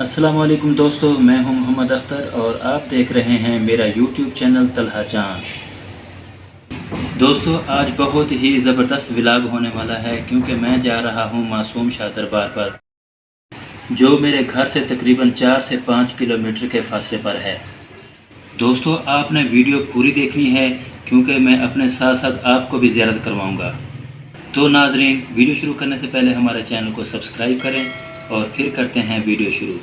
अस्सलाम वालेकुम दोस्तों, मैं हूं मोहम्मद अख्तर और आप देख रहे हैं मेरा यूट्यूब चैनल तलहा जान। दोस्तों, आज बहुत ही ज़बरदस्त व्लॉग होने वाला है क्योंकि मैं जा रहा हूं मासूम शाह दरबार पर, जो मेरे घर से तकरीबन 4 से 5 किलोमीटर के फासले पर है। दोस्तों, आपने वीडियो पूरी देखनी है क्योंकि मैं अपने साथ साथ आपको भी ज़ियारत करवाऊँगा। तो नाज़रीन, वीडियो शुरू करने से पहले हमारे चैनल को सब्सक्राइब करें और फिर करते हैं वीडियो शुरू।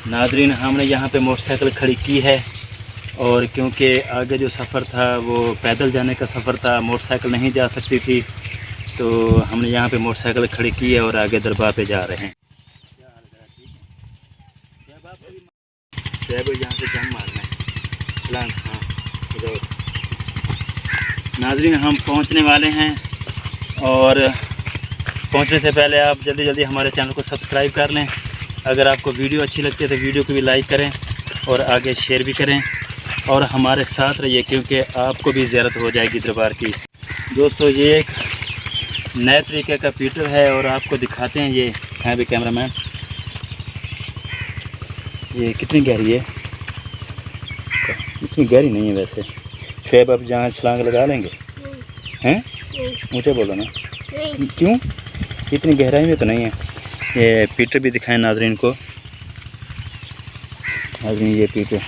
नाज़रीन, हमने यहाँ पे मोटरसाइकिल खड़ी की है और क्योंकि आगे जो सफ़र था वो पैदल जाने का सफ़र था, मोटरसाइकिल नहीं जा सकती थी, तो हमने यहाँ पे मोटरसाइकिल खड़ी की है और आगे दरबार पे जा रहे हैं। शैब यहाँ से जम मारना है, छलांग। हाँ, इधर। नाज़रीन, हम पहुँचने वाले हैं और पहुँचने से पहले आप जल्दी जल्दी हमारे चैनल को सब्सक्राइब कर लें। अगर आपको वीडियो अच्छी लगती है तो वीडियो को भी लाइक करें और आगे शेयर भी करें और हमारे साथ रहिए क्योंकि आपको भी ज़ियारत हो जाएगी दरबार की। दोस्तों, ये एक नए तरीके का पीटर है और आपको दिखाते हैं। ये है भी कैमरामैन, ये कितनी गहरी है? इतनी गहरी नहीं है वैसे। शैब आप जहाँ छलांग लगा लेंगे हैं? ऊँचे बोलो ना। क्यों? इतनी गहराई में तो नहीं है। ये पीटर भी दिखाएं नाज़रीन को। नाज़रीन, ये पीटर,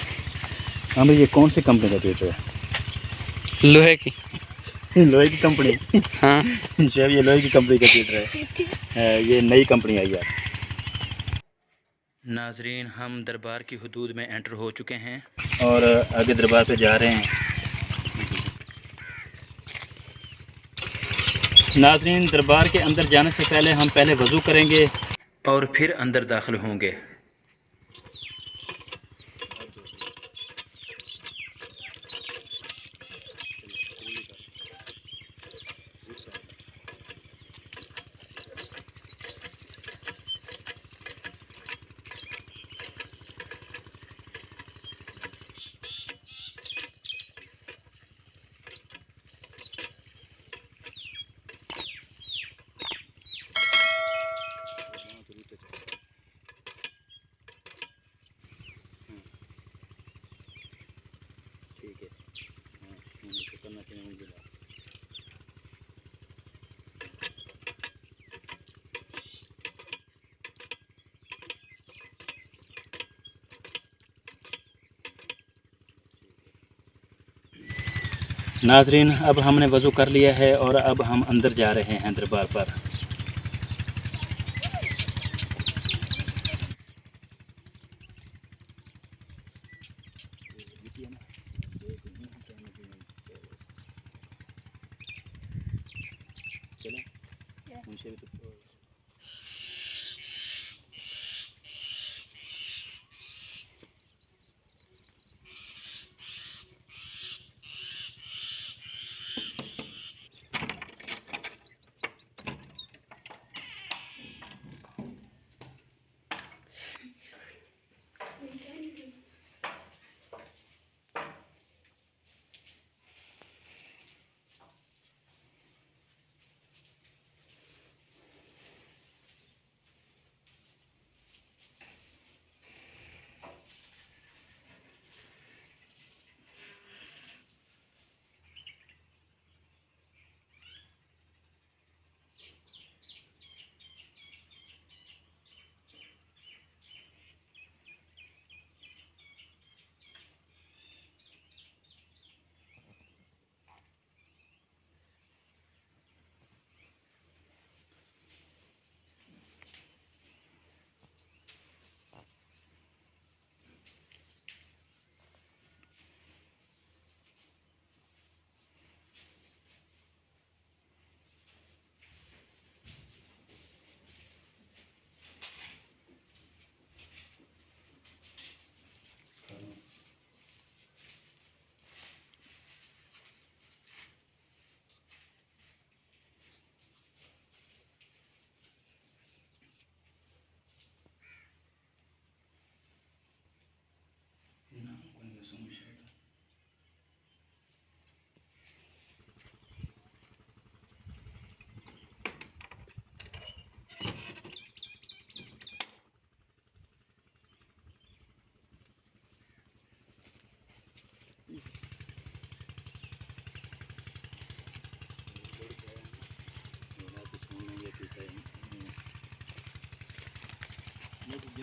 हाँ भाई, ये कौन सी कंपनी का पीटर है? लोहे की। लोहे की कंपनी? हाँ, शायद ये लोहे की कंपनी का पीटर है। ये नई कंपनी आई है। नाज़रीन, हम दरबार की हदूद में एंटर हो चुके हैं और आगे दरबार पे जा रहे हैं। नाज़रीन, दरबार के अंदर जाने से पहले हम पहले वज़ू करेंगे और फिर अंदर दाखिल होंगे। ठीक है। हाँ, करना चाहिए मुझे। नाज़रीन, अब हमने वज़ू कर लिया है और अब हम अंदर जा रहे हैं दरबार पर।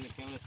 कैमरा